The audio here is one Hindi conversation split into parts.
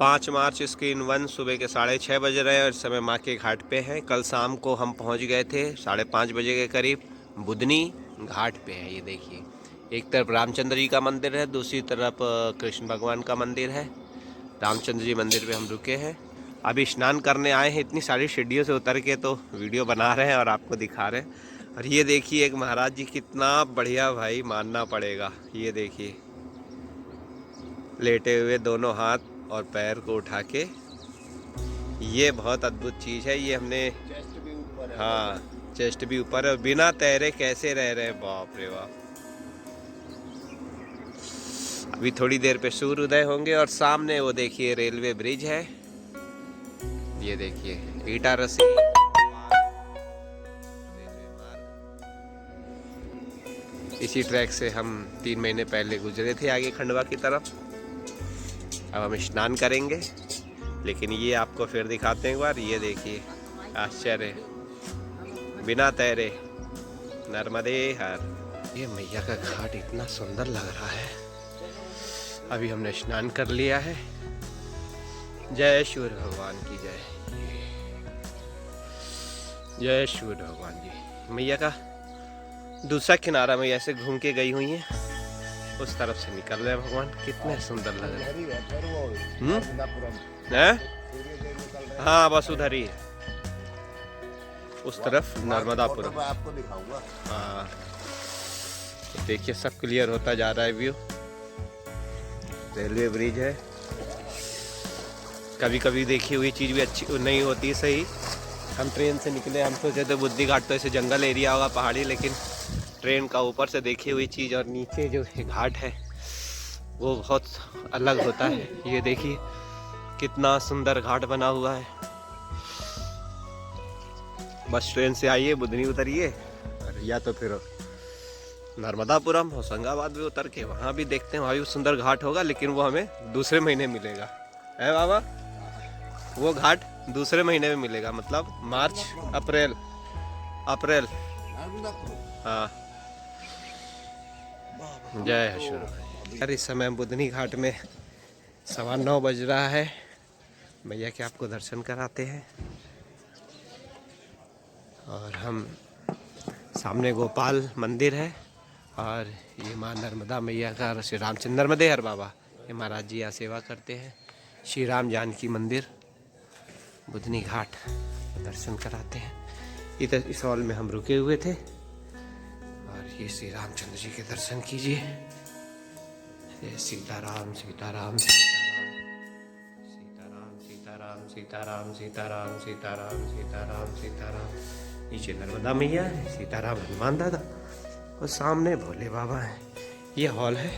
5 मार्च स्क्रीन 1 सुबह के 6:30 बज रहे हैं और इस समय माँ के घाट पे हैं। कल शाम को हम पहुँच गए थे 5:30 बजे के करीब। बुधनी घाट पे है, ये देखिए। एक तरफ रामचंद्र जी का मंदिर है, दूसरी तरफ कृष्ण भगवान का मंदिर है। रामचंद्र जी मंदिर पे हम रुके हैं। अभी स्नान करने आए हैं, इतनी सारी सीढ़ियों से उतर के तो वीडियो बना रहे हैं और आपको दिखा रहे हैं। और ये देखिए एक महाराज जी, कितना बढ़िया भाई, मानना पड़ेगा। ये देखिए लेटे हुए दोनों हाथ और पैर को उठा के, ये बहुत अद्भुत चीज़ है। ये हमने, चेस्ट भी ऊपर है। हाँ, चेस्ट भी ऊपर है। बिना तैरे कैसे रह रहे हैं, बाप रे बाप। अभी थोड़ी देर पे सूर्योदय होंगे और सामने वो देखिए रेलवे ब्रिज है। ये देखिए इटारसी रेलवे मार्ग। इसी ट्रैक से हम 3 महीने पहले गुजरे थे आगे खंडवा की तरफ। अब हम स्नान करेंगे, लेकिन ये आपको फिर दिखाते हैं एक बार। ये देखिए आश्चर्य, बिना तैरे नर्मदे हर। ये मैया का घाट इतना सुंदर लग रहा है। अभी हमने स्नान कर लिया है। जय सूर्य भगवान की जय। जय सूर्य भगवान जी। मैया का दूसरा किनारा मैया ऐसे घूम के गई हुई है, उस तरफ से निकल रहे हैं भगवान। कितने सुंदर लग रहे हैं। हाँ बस उधर ही है, उस तरफ नर्मदापुरम। आपको दिखाऊंगा। हाँ तो देखिए सब क्लियर होता जा रहा है व्यू। रेलवे ब्रिज है। कभी कभी देखी हुई चीज़ भी अच्छी नहीं होती सही। हम ट्रेन से निकले, हम सोचे थे बुद्धि घाट तो ऐसे जंगल एरिया होगा, पहाड़ी, लेकिन ट्रेन का ऊपर से देखी हुई चीज़ और नीचे जो घाट है वो बहुत अलग होता है। ये देखिए कितना सुंदर घाट बना हुआ है। बस ट्रेन से आइए, बुधनी उतरिए, या तो फिर नर्मदापुरम होशंगाबाद में उतर के वहाँ भी देखते हैं, वहाँ भी सुंदर घाट होगा, लेकिन वो हमें दूसरे महीने मिलेगा। है बाबा, वो घाट दूसरे महीने में मिलेगा, मतलब मार्च अप्रैल। हाँ जय हशुर। यार इस समय बुधनी घाट में 9:15 बज रहा है। मैया के आपको दर्शन कराते हैं। और हम सामने गोपाल मंदिर है और ये माँ नर्मदा मैया का, श्री रामचंद्र नर्मदे हर बाबा, ये महाराज जी यहाँ सेवा करते हैं। श्री राम जानकी मंदिर बुधनी घाट दर्शन कराते हैं। इधर इस हॉल में हम रुके हुए थे और ये श्री रामचंद्र जी के दर्शन कीजिए। सीताराम सीताराम सीताराम सीताराम सीताराम सीताराम सीताराम सीताराम सीताराम। नीचे नर्मदा मैया है, सीताराम हनुमान दादा, और सामने भोले बाबा हैं। ये हॉल है,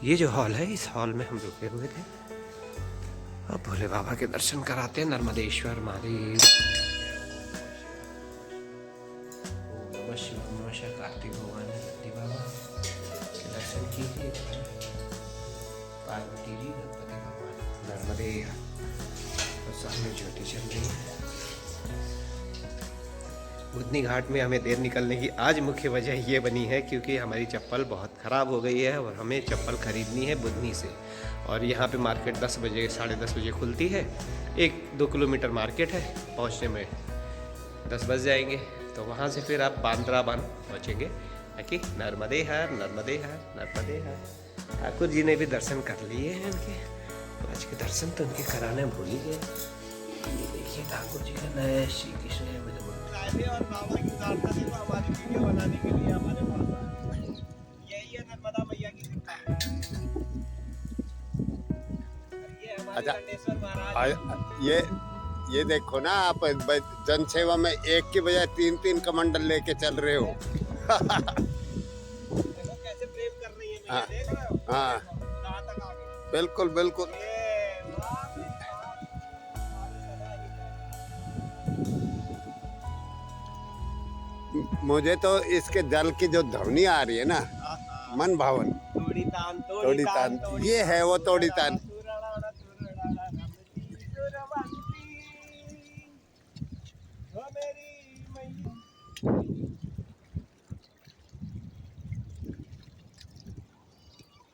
ये जो हॉल है, इस हॉल में हम रुके हुए थे और भोले बाबा के दर्शन कराते हैं। नर्मदेश्वर महादेव, नमः कार्तिक भगवान बाबा के दर्शन कीजिए। पार्वती जी, गणपति भगवान, नर्मदे और सामने ज्योति चल रही है। बुधनी घाट में हमें देर निकलने की आज मुख्य वजह ये बनी है क्योंकि हमारी चप्पल बहुत ख़राब हो गई है और हमें चप्पल ख़रीदनी है बुधनी से। और यहाँ पे मार्केट 10 बजे 10:30 बजे खुलती है। 1-2 किलोमीटर मार्केट है, पहुँचने में 10 बज जाएंगे। तो वहाँ से फिर आप बांद्राबान पहुँचेंगे, ताकि नर्मदे हर नर्मदे हर नर्मदे हर। ठाकुर जी ने भी दर्शन कर लिए हैं उनके, तो आज के दर्शन तो उनके कराने भूल ही गए। ये देखिए ठाकुर जी का नया श्री कृष्ण और बाबा की प्रार्थना देखो, हमारी वीडियो बनाने के लिए हमारे पास यही है नर्मदा मैया की कृपा। ये हमारे गणेश्वर महाराज। ये देखो ना, आप जनसेवा में एक की बजाय 3-3 कमंडल लेके चल रहे हो। देखो कैसे प्रेम कर रही है मैया, देख रहे हो? हाँ कहाँ तक आ गई। बिल्कुल बिल्कुल। मुझे तो इसके जल की जो ध्वनि आ रही है ना, मन भावन। तोड़ी तान, ये है वो तोड़ी तान।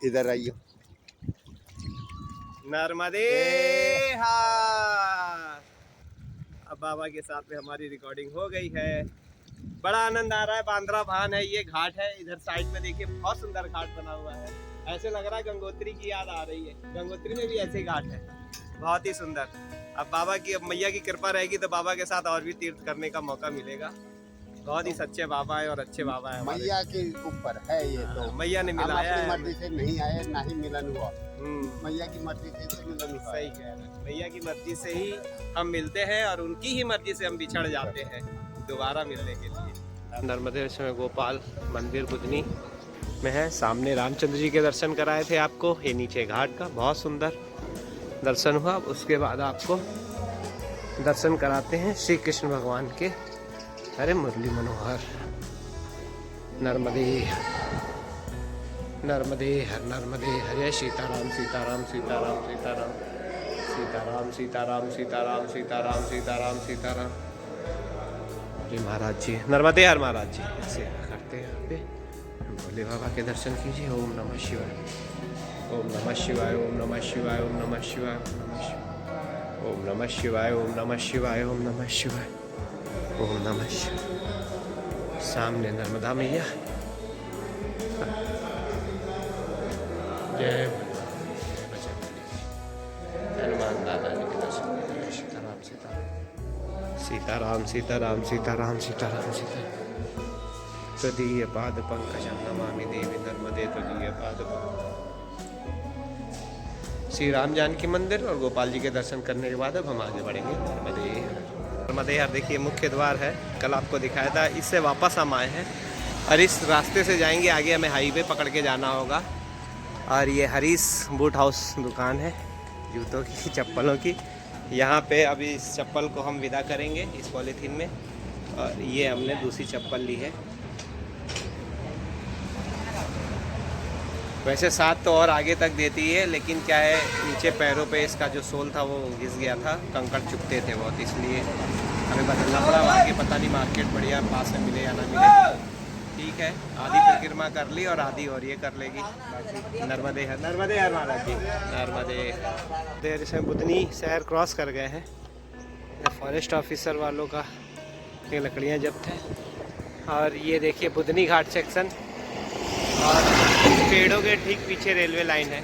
इधर आइयो। नर्मदे हार। अब बाबा के साथ में हमारी रिकॉर्डिंग हो गई है। बड़ा आनंद आ रहा है। बांद्रा भान है, ये घाट है। इधर साइड में देखिए बहुत सुंदर घाट बना हुआ है। ऐसे लग रहा है गंगोत्री की याद आ रही है। गंगोत्री में भी ऐसे घाट है, बहुत ही सुंदर। अब बाबा की, अब मैया की कृपा रहेगी तो बाबा के साथ और भी तीर्थ करने का मौका मिलेगा। बहुत ही सच्चे बाबा है और अच्छे बाबा है। मैया के ऊपर है ये तो, मैया ने मिलाया है। मर्जी से नहीं आए, ना ही मिलन हुआ। मैया की मर्जी से तो मिलन हुआ। सही कह रहे हैं। मैया की मर्जी से ही हम मिलते हैं और उनकी ही मर्जी से हम बिछड़ जाते हैं दोबारा मिलने के लिए। नर्मदेश्वर गोपाल मंदिर बुधनी में है। सामने रामचंद्र जी के दर्शन कराए थे आपको। ये नीचे घाट का बहुत सुंदर दर्शन हुआ। उसके बाद आपको दर्शन कराते हैं श्री कृष्ण भगवान के। अरे मुरली मनोहर। नर्मदे नर्मदे हर नर्मदे हरे। सीताराम सीताराम सीताराम सीताराम सीताराम सीताराम सीताराम सीताराम सीताराम सीताराम। जी महाराज जी, नर्मदे हर महाराज जी। ऐसे करते हैं यहाँ पे। भोले बाबा के दर्शन कीजिए। ओम नमः शिवाय, ओम नमः शिवाय, ओम नमः शिवाय, ओम नमः शिवाय, ओम नमः शिवाय, ओम नमः शिवाय, ओम नमः शिवाय, ओम नमः शिवाय। सामने नर्मदा मैया। जय हनुमान दादा जी के दर्शन। सीताराम सीताराम सीताराम सीताराम सीताराम सीताराम। त्वदीय पाद पंकजं नमामि देवी नर्मदे त्वदीय पाद पंकजं। श्री राम जानकी मंदिर और गोपाल जी के दर्शन करने के बाद अब हम आगे बढ़ेंगे। नर्मदे हर देखिए मुख्य द्वार है। कल आपको दिखाया था। इससे वापस हम आए हैं और इस रास्ते से जाएंगे आगे। हमें हाईवे पकड़ के जाना होगा। और ये हरीश बूट हाउस दुकान है जूतों की, चप्पलों की। यहाँ पे अभी इस चप्पल को हम विदा करेंगे इस पॉलीथीन में। और ये हमने दूसरी चप्पल ली है। वैसे साथ तो और आगे तक देती है, लेकिन क्या है नीचे पैरों पे इसका जो सोल था वो घिस गया था। कंकड़ चुभते थे बहुत, इसलिए हमें बदलना पड़ा। आगे पता नहीं मार्केट बढ़िया पास में मिले या ना मिले। ठीक है, आधी परिक्रमा कर ली और आधी और ये कर लेगी। नर्मदे हर महाराज जी। नर्मदे देर से बुधनी शहर क्रॉस कर गए हैं। फॉरेस्ट ऑफिसर वालों का ये लकड़ियाँ जब्त है। और ये देखिए बुधनी घाट सेक्शन। और पेड़ों के ठीक पीछे रेलवे लाइन है।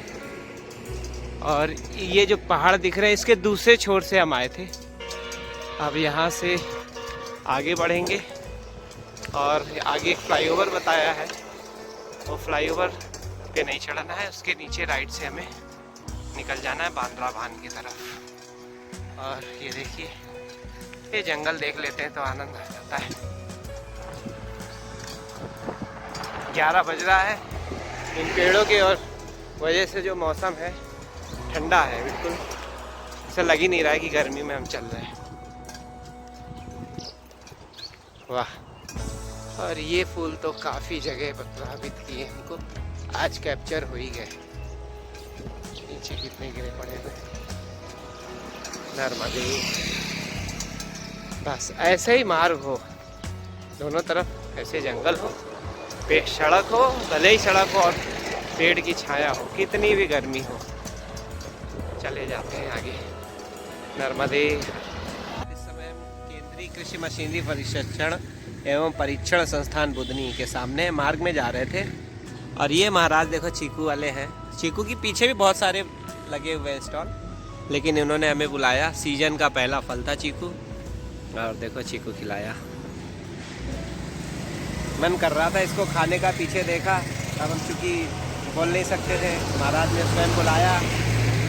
और ये जो पहाड़ दिख रहे हैं इसके दूसरे छोर से हम आए थे। अब यहाँ से आगे बढ़ेंगे और आगे एक फ्लाईओवर बताया है। वो फ्लाईओवर पे नहीं चढ़ना है, उसके नीचे राइट से हमें निकल जाना है बांद्रा भान की तरफ। और ये देखिए ये जंगल देख लेते हैं तो आनंद आ जाता है। 11 बज रहा है। इन पेड़ों के और वजह से जो मौसम है ठंडा है बिल्कुल। ऐसा लग ही नहीं रहा है कि गर्मी में हम चल रहे हैं। वाह। और ये फूल तो काफ़ी जगह प्रभावित किए इनको। आज कैप्चर हो ही गए। नीचे कितने गिरे पड़े हुए। नर्मदे। बस ऐसे ही मार्ग हो, दोनों तरफ ऐसे जंगल हो, पे सड़क हो, भले ही सड़क हो और पेड़ की छाया हो, कितनी भी गर्मी हो। चले जाते हैं आगे। नर्मदे। इस समय केंद्रीय कृषि मशीनरी प्रशिक्षण एवं परीक्षण संस्थान बुधनी के सामने मार्ग में जा रहे थे। और ये महाराज देखो चीकू वाले हैं। चीकू के पीछे भी बहुत सारे लगे हुए हैं स्टॉल, लेकिन इन्होंने हमें बुलाया। सीजन का पहला फल था चीकू। और देखो चीकू खिलाया। मन कर रहा था इसको खाने का, पीछे देखा। अब हम चूँकि बोल नहीं सकते थे, महाराज ने स्वयं बुलाया।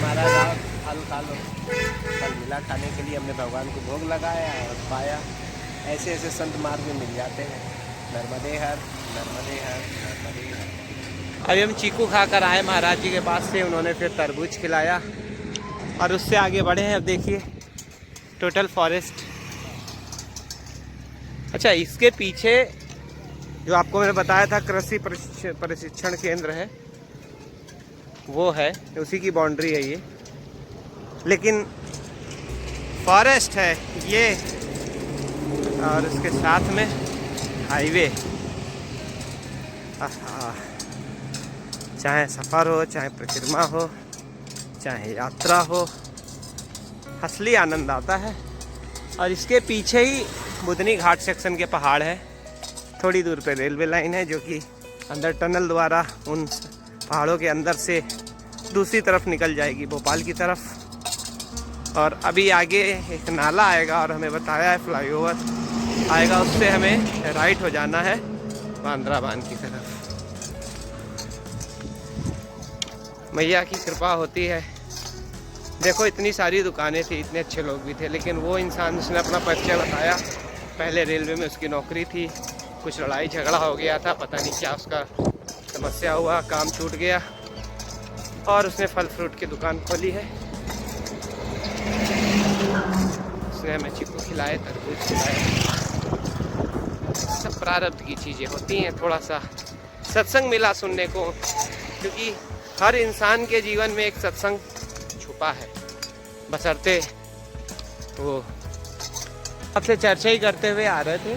महाराज आप फल खा लो। फल मिला खाने के लिए। हमने भगवान को भोग लगाया और पाया। ऐसे ऐसे संत मार्ग में मिल जाते हैं। नर्मदे हर नर्मदे हर नर्मदे हर। अभी हम चीकू खा कर आए महाराज जी के पास से। उन्होंने फिर तरबूज खिलाया और उससे आगे बढ़े हैं। अब देखिए टोटल फॉरेस्ट। अच्छा, इसके पीछे जो आपको मैंने बताया था कृषि प्रशिक्षण केंद्र है, वो है, उसी की बाउंड्री है ये। लेकिन फॉरेस्ट है ये और उसके साथ में हाईवे। चाहे सफ़र हो, चाहे परिक्रमा हो, चाहे यात्रा हो, असली आनंद आता है। और इसके पीछे ही बुधनी घाट सेक्शन के पहाड़ है, थोड़ी दूर पे रेलवे लाइन है जो कि अंदर टनल द्वारा उन पहाड़ों के अंदर से दूसरी तरफ निकल जाएगी भोपाल की तरफ। और अभी आगे एक नाला आएगा और हमें बताया है फ्लाईओवर आएगा, उससे हमें राइट हो जाना है बांद्रा बांध की तरफ। मैया की कृपा होती है। देखो इतनी सारी दुकानें थी, इतने अच्छे लोग भी थे, लेकिन वो इंसान जिसने अपना परिचय बताया, पहले रेलवे में उसकी नौकरी थी, कुछ लड़ाई झगड़ा हो गया था, पता नहीं क्या उसका समस्या हुआ, काम छूट गया और उसने फल फ्रूट की दुकान खोली है। उसने हमें चीकू खिलाए, तरबूज खिलाए। सब प्रारब्ध की चीज़ें होती हैं। थोड़ा सा सत्संग मिला सुनने को, क्योंकि हर इंसान के जीवन में एक सत्संग छुपा है, बशर्ते वो आपसे चर्चा ही करते हुए आ रहे थे,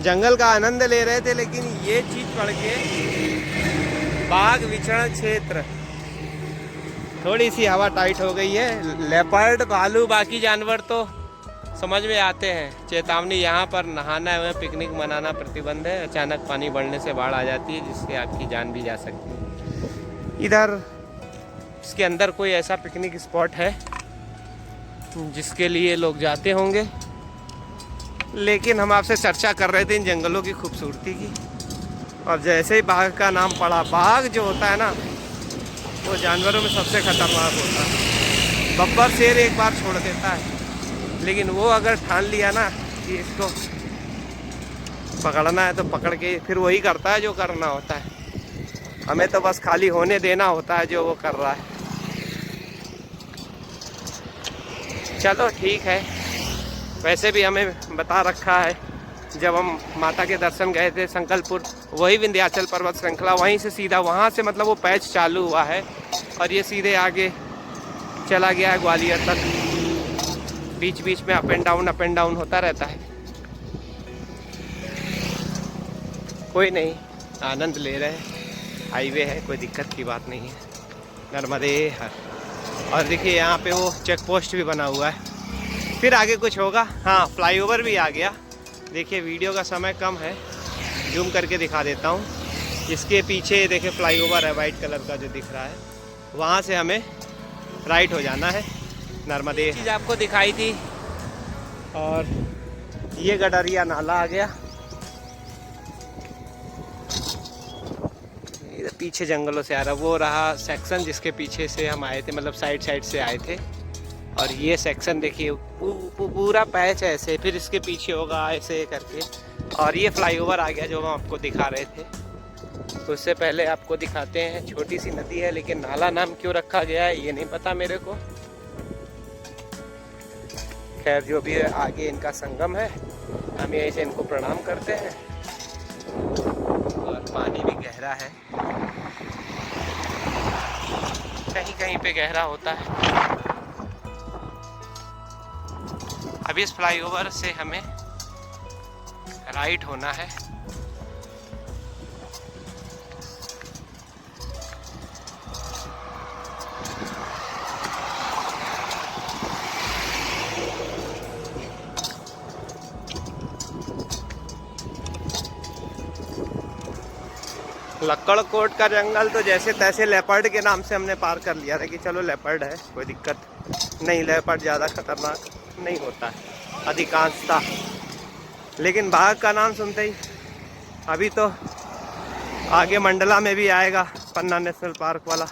जंगल का आनंद ले रहे थे, लेकिन ये चीज़ पढ़ के बाघ विचरण क्षेत्र, थोड़ी सी हवा टाइट हो गई है। लेपर्ड, भालू, बाकी जानवर तो समझ में आते हैं। चेतावनी, यहाँ पर नहाना एवं पिकनिक मनाना प्रतिबंध है। अचानक पानी बढ़ने से बाढ़ आ जाती है जिससे आपकी जान भी जा सकती है। इधर इसके अंदर कोई ऐसा पिकनिक स्पॉट है जिसके लिए लोग जाते होंगे, लेकिन हम आपसे चर्चा कर रहे थे इन जंगलों की खूबसूरती की। और जैसे ही बाघ का नाम पड़ा, बाघ जो होता है ना वो जानवरों में सबसे खतरनाक होता है। बब्बर शेर एक बार छोड़ देता है, लेकिन वो अगर ठान लिया ना कि इसको पकड़ना है तो पकड़ के फिर वही करता है जो करना होता है। हमें तो बस खाली होने देना होता है जो वो कर रहा है। चलो ठीक है। वैसे भी हमें बता रखा है, जब हम माता के दर्शन गए थे संकल्पपुर, वही विंध्याचल पर्वत श्रृंखला, वहीं से सीधा वहाँ से मतलब वो पैच चालू हुआ है और ये सीधे आगे चला गया है ग्वालियर तक। बीच बीच में अप एंड डाउन होता रहता है। कोई नहीं, आनंद ले रहे हैं। हाईवे है, कोई दिक्कत की बात नहीं है। नर्मदे हर। और देखिए यहाँ पे वो चेक पोस्ट भी बना हुआ है। फिर आगे कुछ होगा। हाँ, फ्लाईओवर भी आ गया। देखिए वीडियो का समय कम है, जूम करके दिखा देता हूँ। इसके पीछे देखिए फ्लाईओवर है वाइट कलर का जो दिख रहा है, वहाँ से हमें राइट हो जाना है। नर्मदे चीज़ आपको दिखाई थी। और ये गडरिया नाला आ गया। इधर पीछे जंगलों से आ रहा, वो रहा सेक्शन जिसके पीछे से हम आए थे, मतलब साइड से आए थे। और ये सेक्शन देखिए पूरा पैच है ऐसे, फिर इसके पीछे होगा ऐसे करके। और ये फ्लाईओवर आ गया जो हम आपको दिखा रहे थे। तो उससे पहले आपको दिखाते हैं, छोटी सी नदी है, लेकिन नाला नाम क्यों रखा गया है ये नहीं पता मेरे को। खैर जो भी है, आगे इनका संगम है, हम यहीं से इनको प्रणाम करते हैं। और पानी भी गहरा है, कहीं कहीं पे गहरा होता है। अभी इस फ्लाईओवर से हमें राइट होना है। लक्कड़कोट का जंगल तो जैसे तैसे लेपर्ड के नाम से हमने पार कर लिया था कि चलो लेपर्ड है, कोई दिक्कत नहीं। लेपर्ड ज़्यादा खतरनाक नहीं होता है अधिकांशतः, लेकिन बाघ का नाम सुनते ही अभी तो आगे मंडला में भी आएगा पन्ना नेशनल पार्क वाला,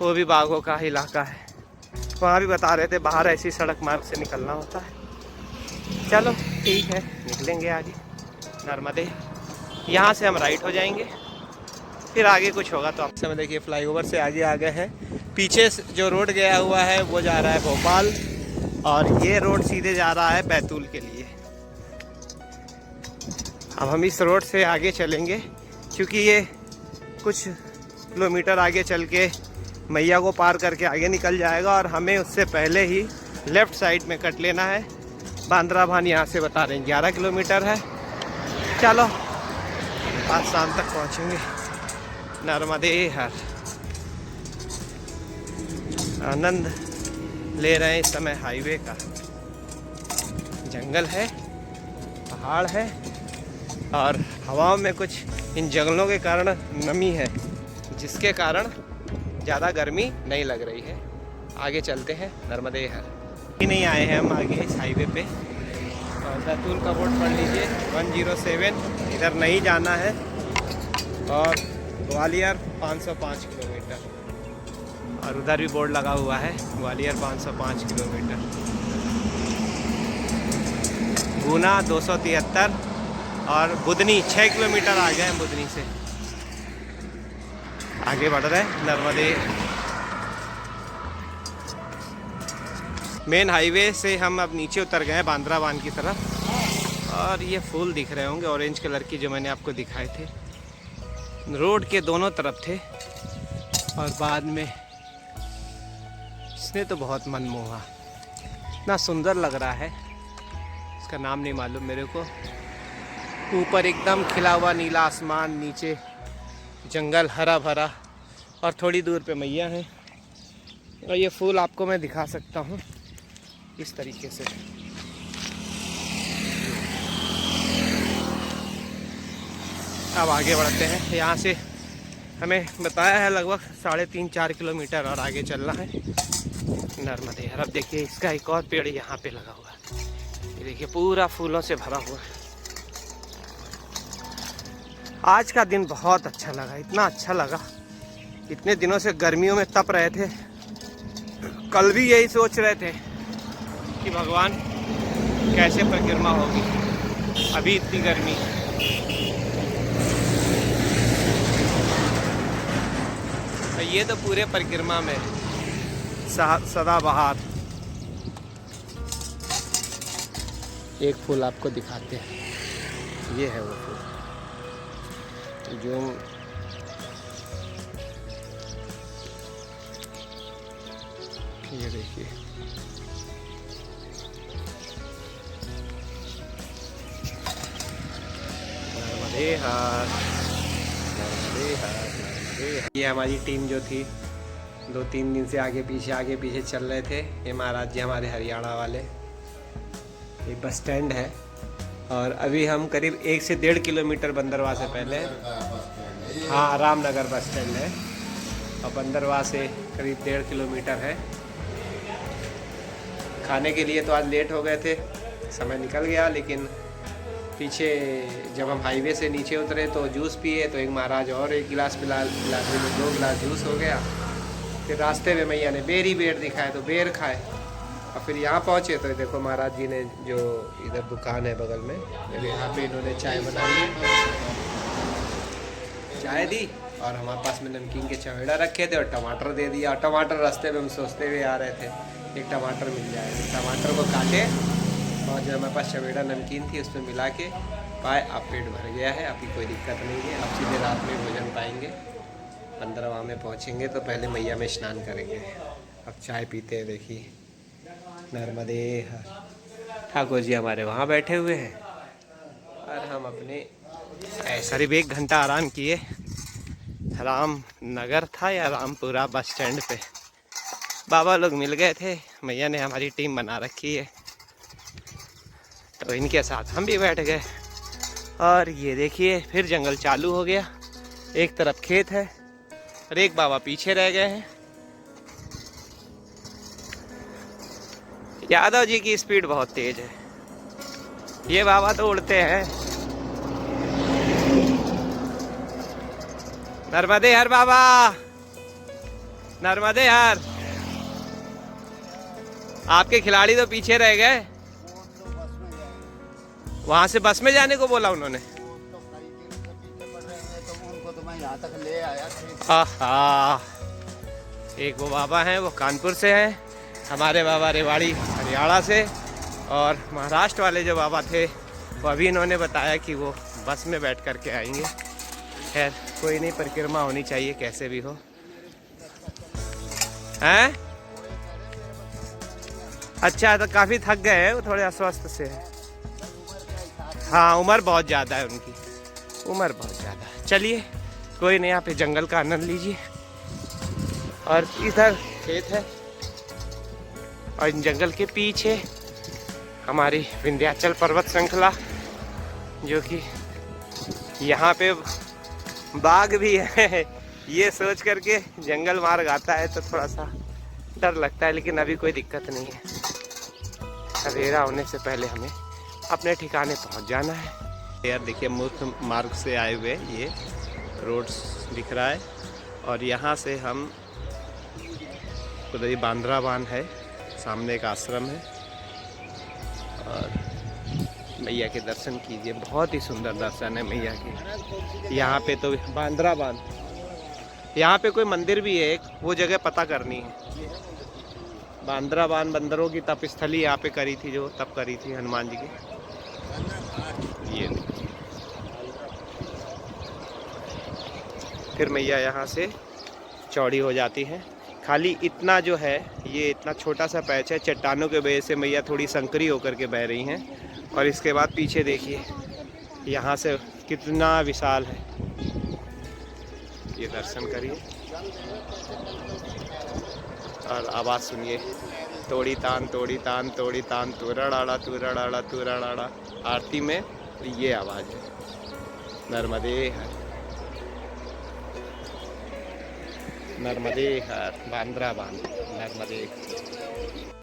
वो भी बाघों का इलाका है। वहाँ भी बता रहे थे बाहर ऐसी सड़क मार्ग से निकलना होता है। चलो ठीक है, निकलेंगे आगे नर्मदे। यहाँ से हम राइट हो जाएंगे, फिर आगे कुछ होगा तो आप समय। देखिए फ्लाईओवर से आगे आ गए हैं। पीछे जो रोड गया हुआ है वो जा रहा है भोपाल, और ये रोड सीधे जा रहा है बैतूल के लिए। अब हम इस रोड से आगे चलेंगे, क्योंकि ये कुछ किलोमीटर आगे चल के मैया को पार करके आगे निकल जाएगा, और हमें उससे पहले ही लेफ़्ट साइड में कट लेना है। बांद्रा भान यहाँ से बता रहे हैं 11 किलोमीटर है। चलो आज शाम तक पहुँचेंगे। नर्मदे हर। आनंद ले रहे हैं इस समय हाईवे का। जंगल है, पहाड़ है और हवाओं में कुछ इन जंगलों के कारण नमी है, जिसके कारण ज़्यादा गर्मी नहीं लग रही है। आगे चलते हैं नर्मदे हर। नहीं आए हैं हम आगे इस हाईवे पे। और बैतूल का बोर्ड पढ़ लीजिए 107, इधर नहीं जाना है। और ग्वालियर 505 किलोमीटर, और उधर भी बोर्ड लगा हुआ है ग्वालियर 505 किलोमीटर। गुना 273 और बुधनी 6 किलोमीटर आ गए हैं बुधनी से। आगे बढ़ रहे हैं नर्मदे। मेन हाईवे से हम अब नीचे उतर गए हैं बांद्राबान की तरफ। और ये फूल दिख रहे होंगे ऑरेंज कलर की, जो मैंने आपको दिखाए थे, रोड के दोनों तरफ थे। और बाद में इसने तो बहुत मनमोहा, इतना सुंदर लग रहा है, इसका नाम नहीं मालूम मेरे को। ऊपर एकदम खिला हुआ नीला आसमान, नीचे जंगल हरा भरा, और थोड़ी दूर पे मैया है। और ये फूल आपको मैं दिखा सकता हूँ इस तरीके से। अब आगे बढ़ते हैं। यहाँ से हमें बताया है लगभग 3.5-4 किलोमीटर और आगे चलना है नर्मदे हर। अब देखिए इसका एक और पेड़ यहाँ पे लगा हुआ है, ये देखिए पूरा फूलों से भरा हुआ है। आज का दिन बहुत अच्छा लगा, इतना अच्छा लगा। इतने दिनों से गर्मियों में तप रहे थे, कल भी यही सोच रहे थे कि भगवान कैसे परिक्रमा होगी, अभी इतनी गर्मी। ये तो पूरे परिक्रमा में सदाबहार। एक फूल आपको दिखाते हैं, ये है वो फूल जो ये देखिए, नर्मदे हर, नर्मदे हर, नर्मदे हर। ये हमारी टीम जो थी 2-3 दिन से आगे पीछे चल रहे थे। ये महाराज जी हमारे हरियाणा वाले। ये बस स्टैंड है और अभी हम करीब 1 से 1.5 किलोमीटर बंदरवाह से पहले, हाँ रामनगर बस स्टैंड है, और बंदरवाह से करीब 1.5 किलोमीटर है। खाने के लिए तो आज लेट हो गए थे, समय निकल गया, लेकिन पीछे जब हम हाईवे से नीचे उतरे तो जूस पिए, तो एक महाराज और 1 गिलास पिला दिए, 2 गिलास जूस हो गया। फिर रास्ते में मैया ने बेर ही बेर दिखाए तो बेर खाए, और फिर यहाँ पहुँचे तो देखो महाराज जी ने जो इधर दुकान है बगल में, यहाँ पे इन्होंने चाय बनाई, चाय दी, और हमारे पास में नमकीन के चवेड़ा रखे थे और टमाटर दे दिया। और टमाटर रास्ते में हम सोचते हुए आ रहे थे एक टमाटर मिल जाए, टमाटर को काटे और जो हमारे पास चवेड़ा नमकीन थी उसमें मिला के पाए। अब पेट भर गया है, अभी कोई दिक्कत नहीं है। अब सीधे रात में भोजन पाएंगे। बंदरवाह में पहुँचेंगे तो पहले मैया में स्नान करेंगे। अब चाय पीते हैं, देखिए नर्मदे हर। ठाकुर जी हमारे वहाँ बैठे हुए हैं और हम अपने करीब 1 घंटा आराम किए। रामनगर था या रामपुरा बस स्टैंड पे बाबा लोग मिल गए थे। मैया ने हमारी टीम बना रखी है तो इनके साथ हम भी बैठ गए। और ये देखिए फिर जंगल चालू हो गया। एक तरफ खेत है और एक बाबा पीछे रह गए हैं। यादव जी की स्पीड बहुत तेज है, ये बाबा तो उड़ते हैं। नर्मदे हर बाबा, नर्मदे हर। आपके खिलाड़ी तो पीछे रह गए, वहां से बस में जाने को बोला उन्होंने। आहा, एक वो बाबा हैं वो कानपुर से हैं, हमारे बाबा रेवाड़ी हरियाणा से, और महाराष्ट्र वाले जो बाबा थे वो अभी इन्होंने बताया कि वो बस में बैठ करके आएंगे। खैर कोई नहीं, परिक्रमा होनी चाहिए कैसे भी हो। हैं? अच्छा, तो काफ़ी थक गए हैं, वो थोड़े अस्वस्थ से हैं। हाँ, उम्र बहुत ज़्यादा है उनकी, उम्र बहुत ज़्यादा है। चलिए कोई नहीं, यहाँ पे जंगल का आनंद लीजिए। और इधर खेत है, और इन जंगल के पीछे हमारी विंध्याचल पर्वत श्रृंखला, जो कि यहाँ पे बाघ भी है। ये सोच करके जंगल मार्ग आता है तो थोड़ा सा डर लगता है, लेकिन अभी कोई दिक्कत नहीं है। अंधेरा होने से पहले हमें अपने ठिकाने पहुंच जाना है। यार देखिए, मुख्य मार्ग से आए हुए ये रोड्स दिख रहा है, और यहाँ से हम उधर ही बांद्रा बांध है, सामने एक आश्रम है, और मैया के दर्शन कीजिए। बहुत ही सुंदर दर्शन है मैया के। यहाँ पे तो बांद्रा बांध, यहाँ पे कोई मंदिर भी है एक, वो जगह पता करनी है। बांद्रा बांध बंदरों की तपस्थली यहाँ पे करी थी, जो तप करी थी हनुमान जी की। ये फिर मैया यहाँ से चौड़ी हो जाती है। खाली इतना जो है, ये इतना छोटा सा पैच है, चट्टानों के वजह से मैया थोड़ी संकरी होकर के बह रही हैं। और इसके बाद पीछे देखिए, यहाँ से कितना विशाल है, ये दर्शन करिए और आवाज़ सुनिए। तोड़ी तान तोड़ी तान तोड़ी तान तुरड़ाड़ा तुरड़ाड़ा तुरड़ाड़ा। आरती में ये आवाज़ है, नर्मदे हर नर्मदे हर, बांद्रा बांध नर्मदे।